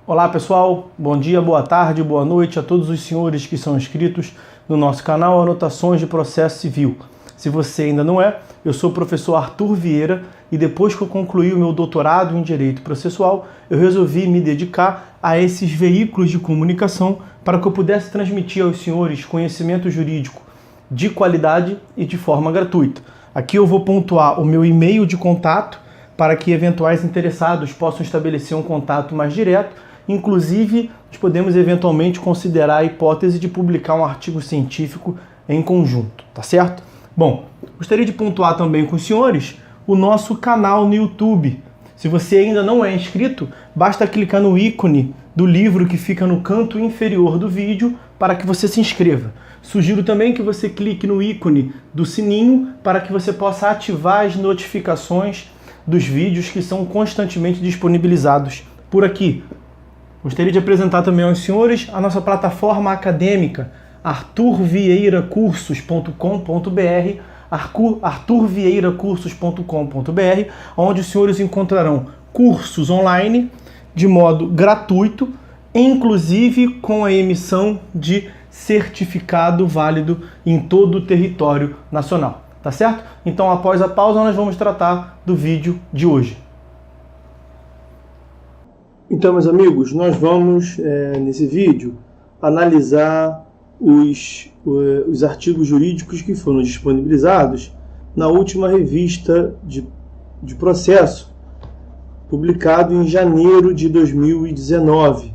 Olá pessoal, bom dia, boa tarde, boa noite a todos os senhores que são inscritos no nosso canal Anotações de Processo Civil. Se você ainda não é, eu sou o professor Arthur Vieira e depois que eu concluí o meu doutorado em Direito Processual, eu resolvi me dedicar a esses veículos de comunicação para que eu pudesse transmitir aos senhores conhecimento jurídico de qualidade e de forma gratuita. Aqui eu vou pontuar o meu e-mail de contato para que eventuais interessados possam estabelecer um contato mais direto. Inclusive, nós podemos eventualmente considerar a hipótese de publicar um artigo científico em conjunto, tá certo? Bom, gostaria de pontuar também com os senhores o nosso canal no YouTube. Se você ainda não é inscrito, basta clicar no ícone do livro que fica no canto inferior do vídeo para que você se inscreva. Sugiro também que você clique no ícone do sininho para que você possa ativar as notificações dos vídeos que são constantemente disponibilizados por aqui. Gostaria de apresentar também aos senhores a nossa plataforma acadêmica arturvieiracursos.com.br, arturvieiracursos.com.br, onde os senhores encontrarão cursos online de modo gratuito, inclusive com a emissão de certificado válido em todo o território nacional, tá certo? Então, após a pausa, nós vamos tratar do vídeo de hoje. Então, meus amigos, nós vamos, nesse vídeo, analisar os artigos jurídicos que foram disponibilizados na última revista de processo, publicado em janeiro de 2019.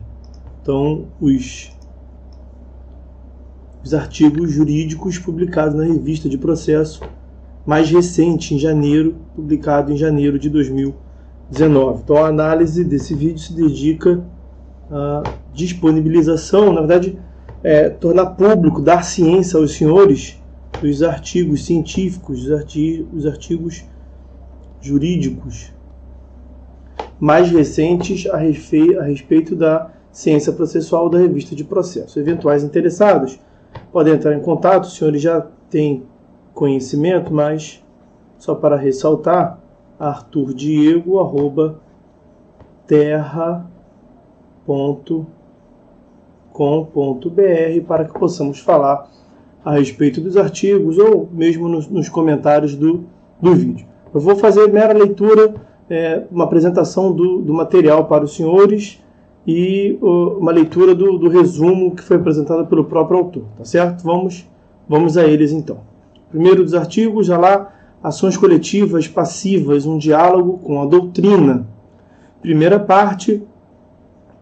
Então, os artigos jurídicos publicados na revista de processo mais recente, em janeiro, publicado em janeiro de 2019. Então a análise desse vídeo se dedica à disponibilização, na verdade, tornar público, dar ciência aos senhores dos artigos científicos, os artigos jurídicos mais recentes a respeito da ciência processual da revista de processo. Eventuais interessados podem entrar em contato, os senhores já têm conhecimento, mas só para ressaltar, arturdiego@terra.com.br para que possamos falar a respeito dos artigos ou mesmo nos comentários do vídeo. Eu vou fazer mera leitura, uma apresentação do material para os senhores e uma leitura do resumo que foi apresentado pelo próprio autor, tá certo? Vamos a eles então. Primeiro dos artigos, já lá, ações coletivas passivas, um diálogo com a doutrina. Primeira parte,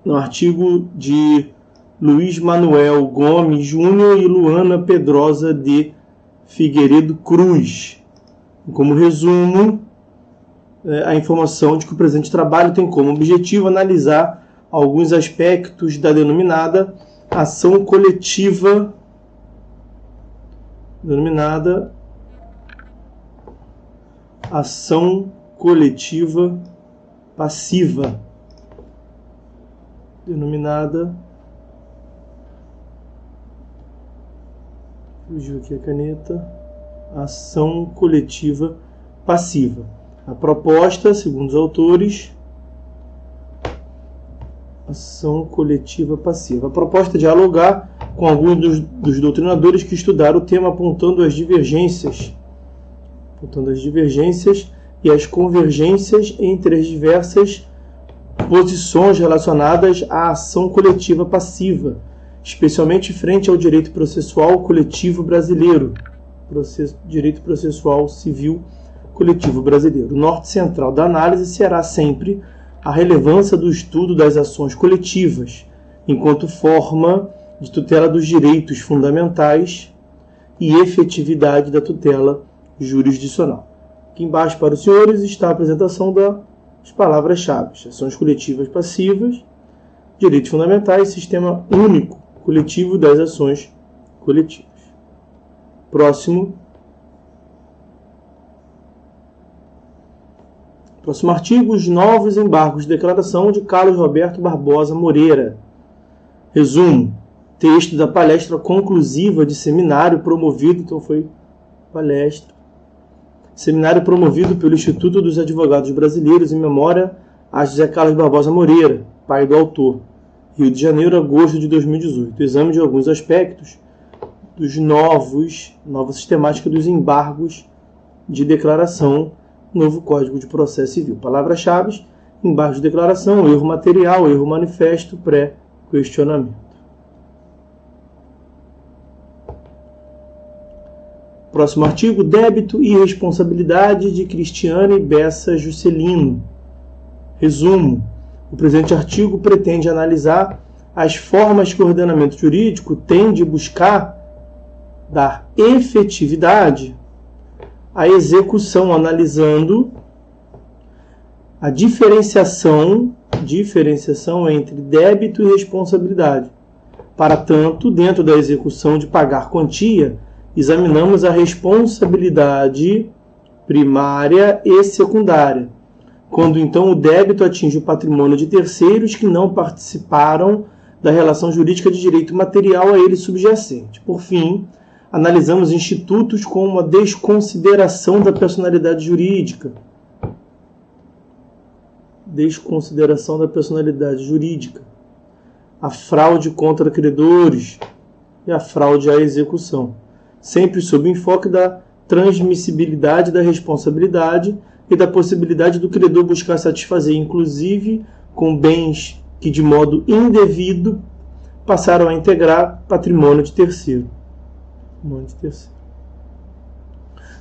no artigo de Luiz Manuel Gomes Júnior e Luana Pedrosa de Figueiredo Cruz. Como resumo, a informação de que o presente trabalho tem como objetivo analisar alguns aspectos da denominada ação coletiva, ação coletiva passiva, denominada, fugiu aqui a caneta, ação coletiva passiva. A proposta, segundo os autores, ação coletiva passiva. A proposta é dialogar com alguns dos doutrinadores que estudaram o tema apontando as divergências e as convergências entre as diversas posições relacionadas à ação coletiva passiva, especialmente frente ao direito processual coletivo brasileiro, direito processual civil coletivo brasileiro. O norte central da análise será sempre a relevância do estudo das ações coletivas, enquanto forma de tutela dos direitos fundamentais e efetividade da tutela jurisdicional. Aqui embaixo para os senhores está a apresentação das palavras-chave: ações coletivas passivas, direitos fundamentais, sistema único coletivo das ações coletivas. Próximo artigo, os novos embargos de declaração de Carlos Roberto Barbosa Moreira. Resumo: texto da palestra conclusiva de seminário promovido, então foi palestra, seminário promovido pelo Instituto dos Advogados Brasileiros em memória a José Carlos Barbosa Moreira, pai do autor, Rio de Janeiro, agosto de 2018. Exame de alguns aspectos dos nova sistemática dos embargos de declaração, novo Código de Processo Civil. Palavras-chave: embargo de declaração, erro material, erro manifesto, pré-questionamento. Próximo artigo: débito e responsabilidade de Cristiane Bessa Juscelino. Resumo: o presente artigo pretende analisar as formas que o ordenamento jurídico tem de buscar dar efetividade à execução, analisando a diferenciação entre débito e responsabilidade. Para tanto, dentro da execução de pagar quantia, examinamos a responsabilidade primária e secundária, quando então o débito atinge o patrimônio de terceiros que não participaram da relação jurídica de direito material a ele subjacente. Por fim, analisamos institutos como a desconsideração da personalidade jurídica, a fraude contra credores e a fraude à execução, sempre sob o enfoque da transmissibilidade da responsabilidade e da possibilidade do credor buscar satisfazer, inclusive com bens que de modo indevido passaram a integrar patrimônio de terceiro.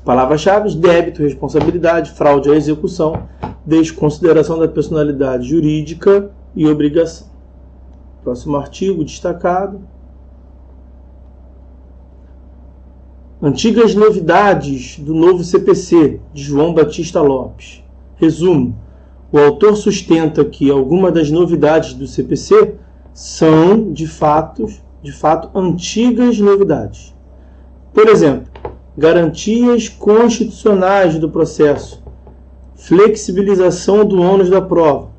Palavras-chave: débito, responsabilidade, fraude à execução, desconsideração da personalidade jurídica e obrigação. Próximo artigo destacado: antigas novidades do novo CPC, de João Batista Lopes. Resumo: o autor sustenta que algumas das novidades do CPC são, de fato, antigas novidades. Por exemplo, garantias constitucionais do processo, flexibilização do ônus da prova,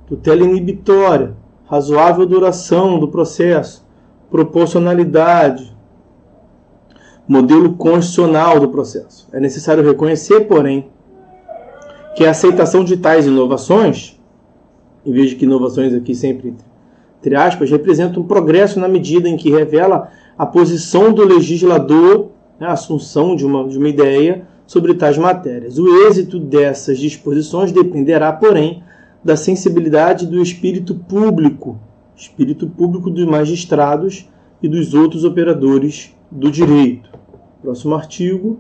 tutela inibitória, razoável duração do processo, proporcionalidade, modelo constitucional do processo. É necessário reconhecer, porém, que a aceitação de tais inovações, em vez de que inovações aqui sempre entre aspas, representa um progresso na medida em que revela a posição do legislador, a assunção de uma ideia sobre tais matérias. O êxito dessas disposições dependerá, porém, da sensibilidade do espírito público dos magistrados e dos outros operadores do direito. Próximo artigo.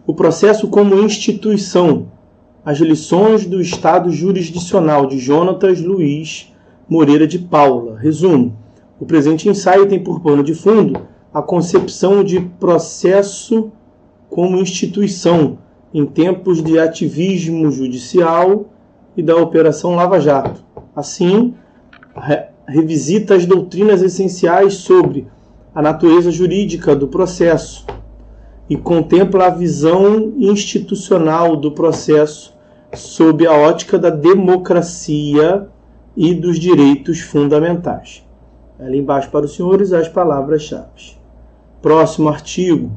O processo como instituição. As lições do Estado jurisdicional, de Jonatas Luiz Moreira de Paula. Resumo: o presente ensaio tem por pano de fundo a concepção de processo como instituição em tempos de ativismo judicial e da Operação Lava Jato. Assim, revisita as doutrinas essenciais sobre a natureza jurídica do processo e contempla a visão institucional do processo sob a ótica da democracia e dos direitos fundamentais. Ali embaixo para os senhores as palavras-chave. Próximo artigo.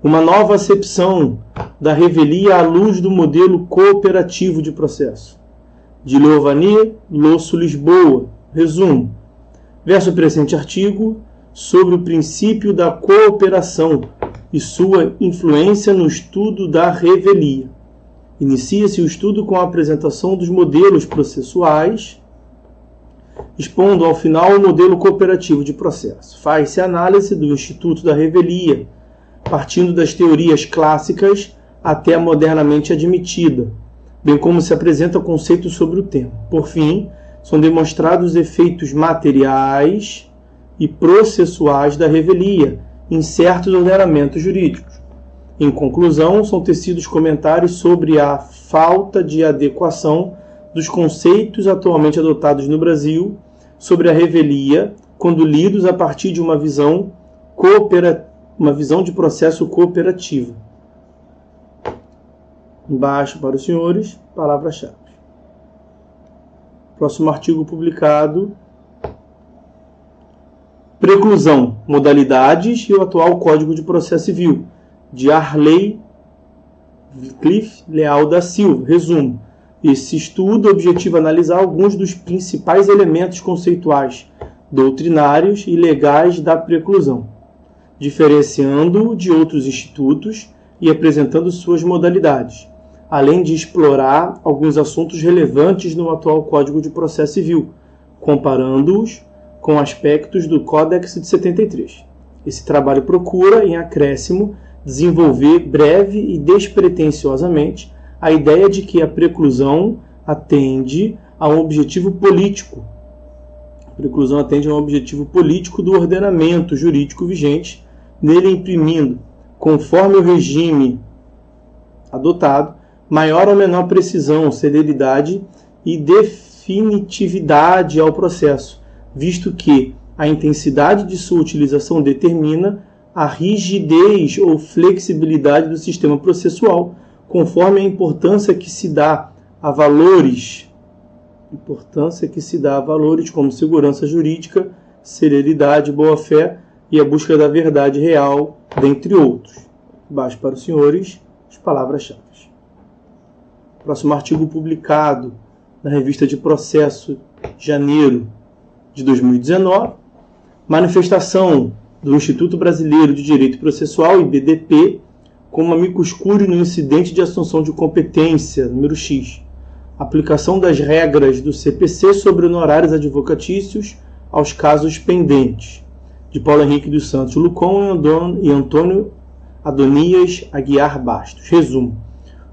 Uma nova acepção da revelia à luz do modelo cooperativo de processo, de Leovani Losso Lisboa. Resumo: verso o presente artigo sobre o princípio da cooperação e sua influência no estudo da revelia. Inicia-se o estudo com a apresentação dos modelos processuais, expondo ao final o modelo cooperativo de processo. Faz-se análise do Instituto da Revelia, partindo das teorias clássicas até a modernamente admitida, bem como se apresenta conceito sobre o tema. Por fim, são demonstrados efeitos materiais e processuais da revelia em certos ordenamentos jurídicos. Em conclusão, são tecidos comentários sobre a falta de adequação dos conceitos atualmente adotados no Brasil sobre a revelia, quando lidos a partir de uma visão de processo cooperativo. Embaixo para os senhores, palavra-chave. Próximo artigo publicado. Preclusão, modalidades e o atual Código de Processo Civil, de Arley Cliff Leal da Silva. Resumo: Esse estudo objetiva analisar alguns dos principais elementos conceituais, doutrinários e legais da preclusão, diferenciando-o de outros institutos e apresentando suas modalidades, além de explorar alguns assuntos relevantes no atual Código de Processo Civil, comparando-os com aspectos do Códex de 73. Esse trabalho procura, em acréscimo, desenvolver breve e despretensiosamente a ideia de que a preclusão atende a um objetivo político. A preclusão atende a um objetivo político do ordenamento jurídico vigente, nele imprimindo, conforme o regime adotado, maior ou menor precisão, celeridade e definitividade ao processo, visto que a intensidade de sua utilização determina a rigidez ou flexibilidade do sistema processual, conforme a importância que se dá a valores como segurança jurídica, celeridade, boa-fé e a busca da verdade real, dentre outros. Baixo para os senhores as palavras-chave. Próximo artigo publicado na Revista de Processo, janeiro de 2019, manifestação do Instituto Brasileiro de Direito Processual, IBDP, como amicus curiae no incidente de assunção de competência, número X, aplicação das regras do CPC sobre honorários advocatícios aos casos pendentes, de Paulo Henrique dos Santos Lucon e Antônio Adonias Aguiar Bastos. Resumo.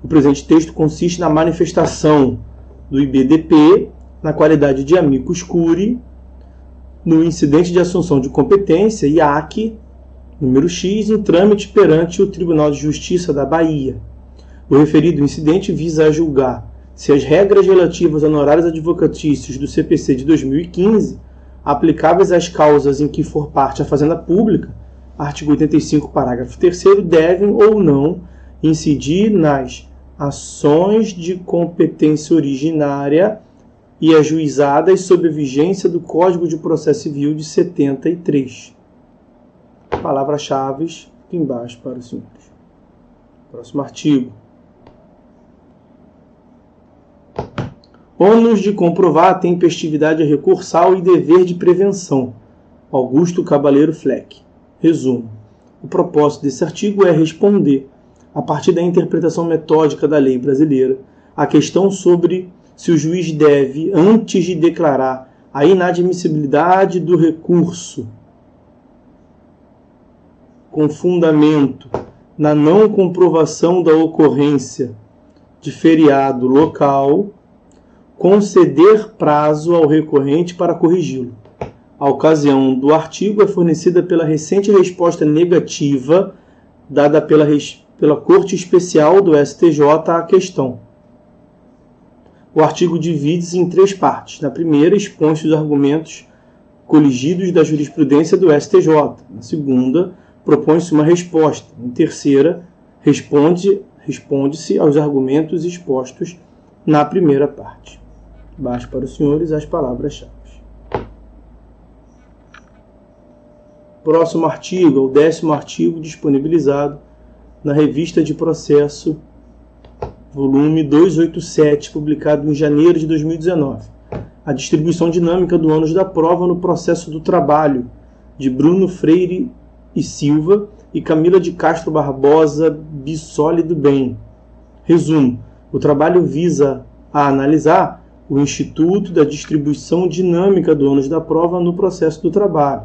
O presente texto consiste na manifestação do IBDP, na qualidade de amicus curiae, no incidente de assunção de competência, IAC, número X, em trâmite perante o Tribunal de Justiça da Bahia. O referido incidente visa a julgar se as regras relativas a honorários advocatícios do CPC de 2015, aplicáveis às causas em que for parte a Fazenda Pública, artigo 85, parágrafo 3º, devem ou não incidir nas ações de competência originária e ajuizadas sob a vigência do Código de Processo Civil de 73. Palavras-chave aqui embaixo para os senhores. Próximo artigo. Ônus de comprovar a tempestividade recursal e dever de prevenção. Augusto Cabaleiro Fleck. Resumo. O propósito desse artigo é responder, a partir da interpretação metódica da lei brasileira, a questão sobre se o juiz deve, antes de declarar a inadmissibilidade do recurso, com fundamento na não comprovação da ocorrência de feriado local, conceder prazo ao recorrente para corrigi-lo. A ocasião do artigo é fornecida pela recente resposta negativa dada pela Corte Especial do STJ à questão. O artigo divide-se em 3 partes. Na primeira, expõe-se os argumentos coligidos da jurisprudência do STJ. Na segunda, propõe-se uma resposta. Em terceira, responde-se aos argumentos expostos na primeira parte. Baixo para os senhores as palavras-chave. Próximo artigo é o 10º artigo disponibilizado na Revista de Processo, volume 287, publicado em janeiro de 2019. A distribuição dinâmica do ônus da prova no processo do trabalho, de Bruno Freire e Silva e Camila de Castro Barbosa Bissoli do Bem. Resumo. O trabalho visa a analisar o instituto da distribuição dinâmica do ônus da prova no processo do trabalho.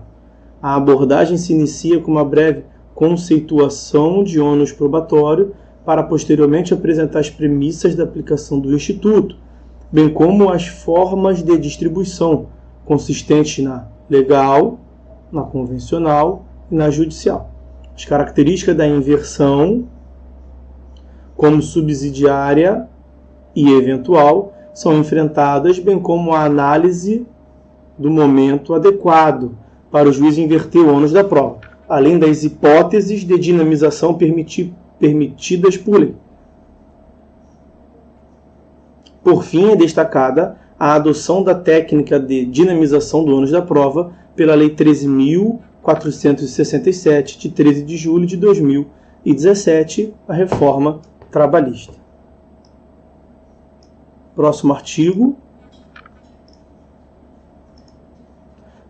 A abordagem se inicia com uma breve conceituação de ônus probatório para posteriormente apresentar as premissas da aplicação do instituto, bem como as formas de distribuição, consistentes na legal, na convencional e na judicial. As características da inversão, como subsidiária e eventual, são enfrentadas, bem como a análise do momento adequado para o juiz inverter o ônus da prova, além das hipóteses de dinamização permitidas por lei. Por fim, é destacada a adoção da técnica de dinamização do ônus da prova pela Lei 13.467, de 13 de julho de 2017, a reforma trabalhista. Próximo artigo.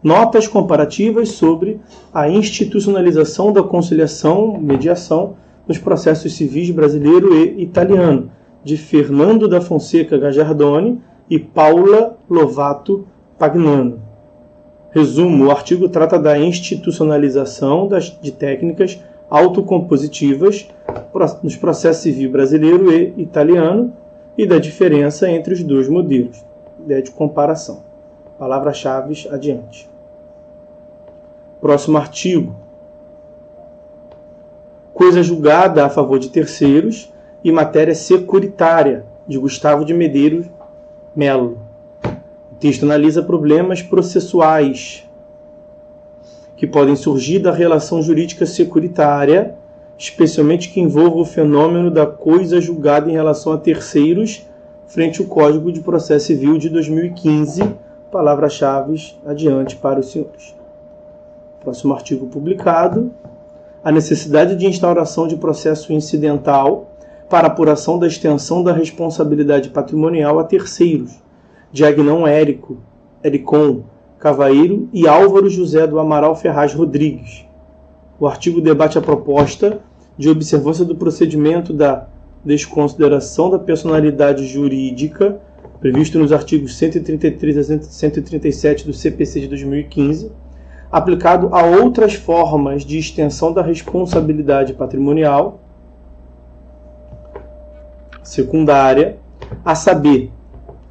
Notas comparativas sobre a institucionalização da conciliação, mediação, nos processos civis brasileiro e italiano, de Fernando da Fonseca Gajardoni e Paula Lovato Pagnano. Resumo: o artigo trata da institucionalização de técnicas autocompositivas nos processos civil brasileiro e italiano e da diferença entre os dois modelos. Ideia de comparação. Palavras-chave adiante. Próximo artigo. Coisa julgada a favor de terceiros e matéria securitária, de Gustavo de Medeiros Melo. O texto analisa problemas processuais que podem surgir da relação jurídica securitária, especialmente que envolva o fenômeno da coisa julgada em relação a terceiros, frente ao Código de Processo Civil de 2015. Palavras-chave adiante para os senhores. Próximo artigo publicado. A necessidade de instauração de processo incidental para apuração da extensão da responsabilidade patrimonial a terceiros, de Agnão Ericon Cavaeiro e Álvaro José do Amaral Ferraz Rodrigues. O artigo debate a proposta de observância do procedimento da desconsideração da personalidade jurídica, previsto nos artigos 133 a 137 do CPC de 2015, aplicado a outras formas de extensão da responsabilidade patrimonial secundária, a saber,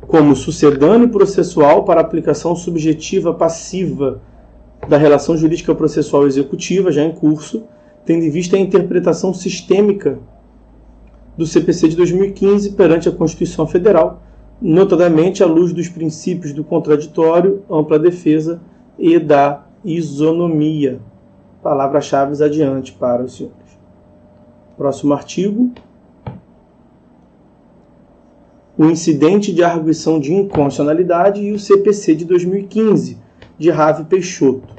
como sucedâneo processual para aplicação subjetiva passiva da relação jurídica processual executiva, já em curso, tendo em vista a interpretação sistêmica do CPC de 2015 perante a Constituição Federal, notadamente à luz dos princípios do contraditório, ampla defesa e da isonomia. Palavras-chave adiante para os senhores. Próximo artigo. O incidente de arguição de inconstitucionalidade e o CPC de 2015, de Ravi Peixoto.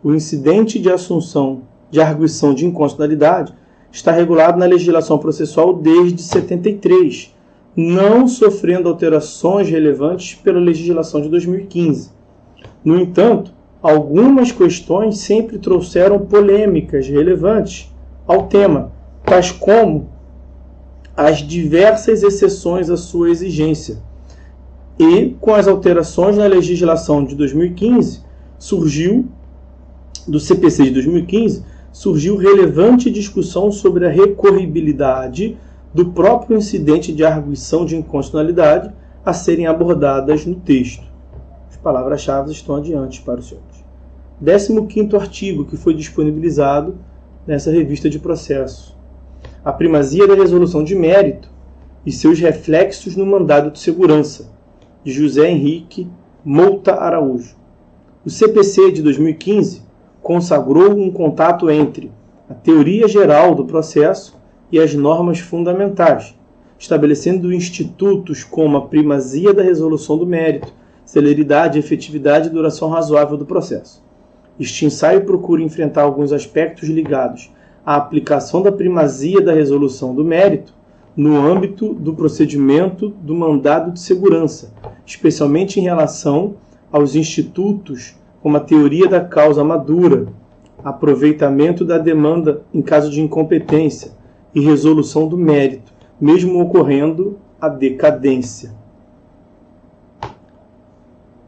O incidente de assunção de arguição de inconstitucionalidade está regulado na legislação processual desde 73, não sofrendo alterações relevantes pela legislação de 2015. No entanto, algumas questões sempre trouxeram polêmicas relevantes ao tema, tais como as diversas exceções à sua exigência. E, com as alterações na legislação de 2015, do CPC de 2015, surgiu relevante discussão sobre a recorribilidade do próprio incidente de arguição de inconstitucionalidade a serem abordadas no texto. As palavras-chave estão adiante para os senhores. 15º artigo que foi disponibilizado nessa revista de processo. A primazia da resolução de mérito e seus reflexos no mandado de segurança, de José Henrique Mouta Araújo. O CPC de 2015 consagrou um contato entre a teoria geral do processo e as normas fundamentais, estabelecendo institutos como a primazia da resolução do mérito, celeridade, efetividade e duração razoável do processo. Este ensaio procura enfrentar alguns aspectos ligados à aplicação da primazia da resolução do mérito no âmbito do procedimento do mandado de segurança, especialmente em relação aos institutos como a teoria da causa madura, aproveitamento da demanda em caso de incompetência e resolução do mérito, mesmo ocorrendo a decadência.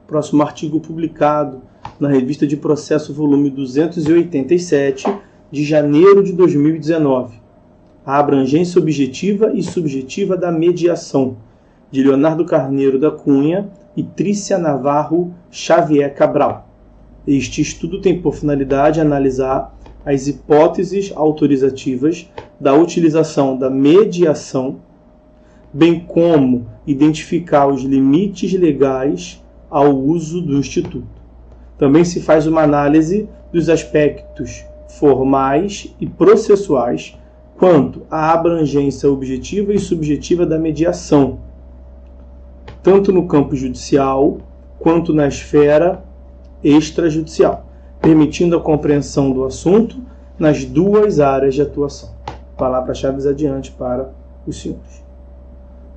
Próximo artigo publicado na Revista de Processo, volume 287, de janeiro de 2019. A abrangência objetiva e subjetiva da mediação, de Leonardo Carneiro da Cunha e Trícia Navarro Xavier Cabral. Este estudo tem por finalidade analisar as hipóteses autorizativas da utilização da mediação, bem como identificar os limites legais ao uso do instituto. Também se faz uma análise dos aspectos formais e processuais quanto à abrangência objetiva e subjetiva da mediação, tanto no campo judicial quanto na esfera extrajudicial, permitindo a compreensão do assunto nas duas áreas de atuação. Palavras-chave adiante para os senhores.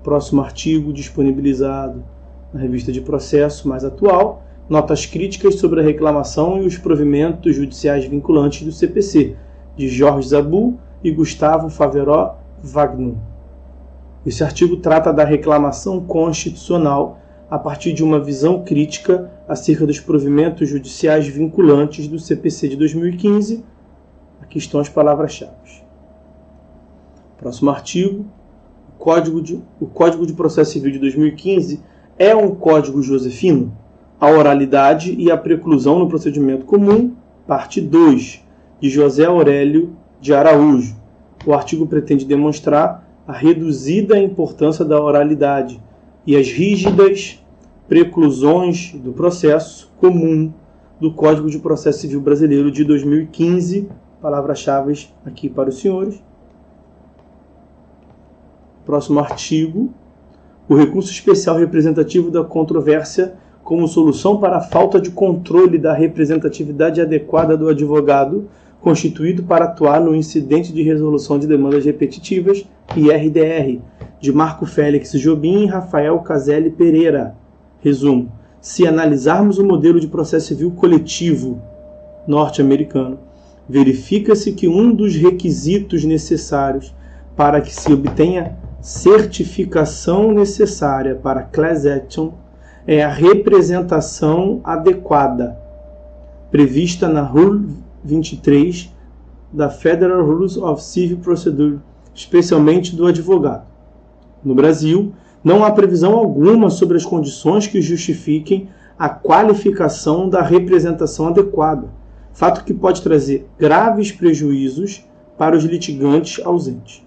Próximo artigo disponibilizado na revista de processo mais atual, notas críticas sobre a reclamação e os provimentos judiciais vinculantes do CPC, de Jorge Zabu e Gustavo Faveró Wagner. Esse artigo trata da reclamação constitucional a partir de uma visão crítica acerca dos provimentos judiciais vinculantes do CPC de 2015. Aqui estão as palavras-chave. Próximo artigo. O Código de Processo Civil de 2015 é um código josefino? A oralidade e a preclusão no procedimento comum, parte 2, de José Aurélio de Araújo. O artigo pretende demonstrar a reduzida importância da oralidade e as rígidas preclusões do processo comum do Código de Processo Civil Brasileiro de 2015. Palavras-chave aqui para os senhores. Próximo artigo. O recurso especial representativo da controvérsia como solução para a falta de controle da representatividade adequada do advogado constituído para atuar no incidente de resolução de demandas repetitivas, IRDR, de Marco Félix Jobim e Rafael Caselli Pereira. Resumo. Se analisarmos o modelo de processo civil coletivo norte-americano, verifica-se que um dos requisitos necessários para que se obtenha certificação necessária para class action é a representação adequada, prevista na Rule 23 da Federal Rules of Civil Procedure, especialmente do advogado. No Brasil, não há previsão alguma sobre as condições que justifiquem a qualificação da representação adequada, fato que pode trazer graves prejuízos para os litigantes ausentes.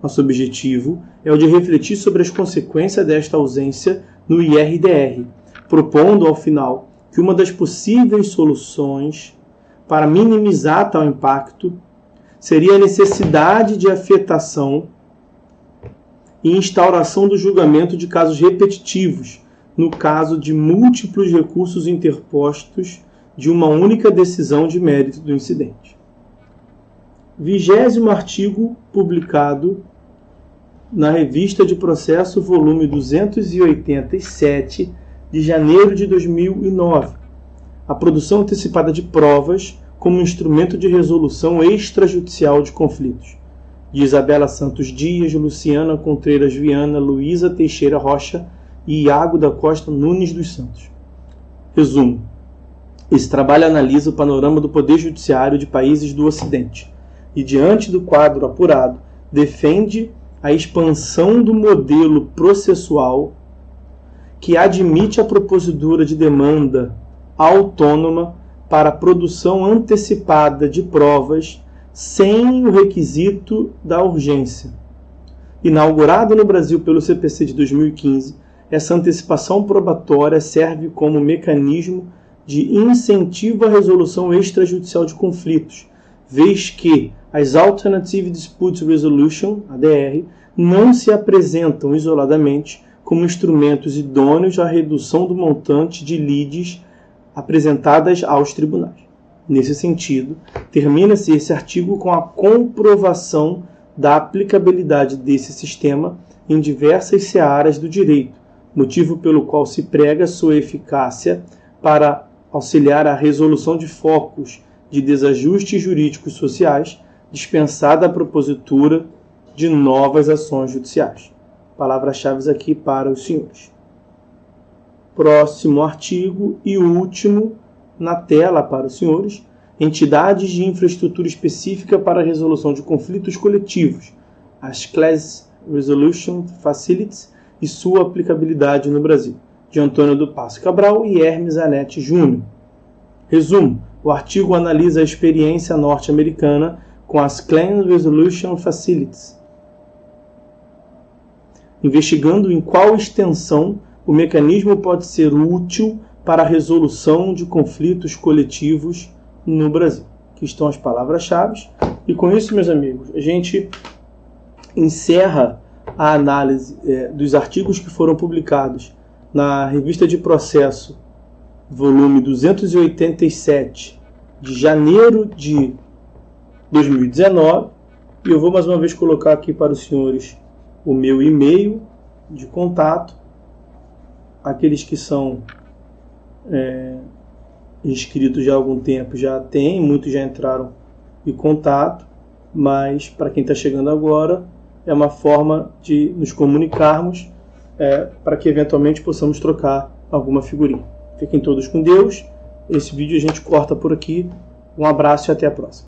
Nosso objetivo é o de refletir sobre as consequências desta ausência no IRDR, propondo, ao final, que uma das possíveis soluções para minimizar tal impacto seria a necessidade de afetação e instauração do julgamento de casos repetitivos, no caso de múltiplos recursos interpostos de uma única decisão de mérito do incidente. 20º artigo publicado na Revista de Processo, volume 287, de janeiro de 2009. A produção antecipada de provas como instrumento de resolução extrajudicial de conflitos. De Isabela Santos Dias, Luciana Contreiras Viana, Luísa Teixeira Rocha e Iago da Costa Nunes dos Santos. Resumo. Esse trabalho analisa o panorama do Poder Judiciário de países do Ocidente e, diante do quadro apurado, defende a expansão do modelo processual que admite a propositura de demanda autônoma para a produção antecipada de provas sem o requisito da urgência. Inaugurado no Brasil pelo CPC de 2015, essa antecipação probatória serve como mecanismo de incentivo à resolução extrajudicial de conflitos, vez que as Alternative Dispute Resolution, ADR, não se apresentam isoladamente como instrumentos idôneos à redução do montante de lides apresentadas aos tribunais. Nesse sentido, termina-se esse artigo com a comprovação da aplicabilidade desse sistema em diversas searas do direito, motivo pelo qual se prega sua eficácia para auxiliar a resolução de focos de desajustes jurídicos sociais, dispensada a propositura de novas ações judiciais. Palavras-chave aqui para os senhores. Próximo artigo e último na tela para os senhores. Entidades de infraestrutura específica para a resolução de conflitos coletivos, as Class Resolution Facilities e sua aplicabilidade no Brasil, de Antônio do Passo Cabral e Hermes Anete Júnior. Resumo. O artigo analisa a experiência norte-americana com as Class Resolution Facilities, investigando em qual extensão o mecanismo pode ser útil para a resolução de conflitos coletivos no Brasil. Aqui estão as palavras-chave. E com isso, meus amigos, a gente encerra a análise dos artigos que foram publicados na Revista de Processo, volume 287, de janeiro de 2019. E eu vou mais uma vez colocar aqui para os senhores o meu e-mail, de contato. Aqueles que são inscritos já há algum tempo já tem, muitos já entraram em contato, mas para quem está chegando agora, é uma forma de nos comunicarmos para que eventualmente possamos trocar alguma figurinha. Fiquem todos com Deus. Esse vídeo a gente corta por aqui. Um abraço e até a próxima.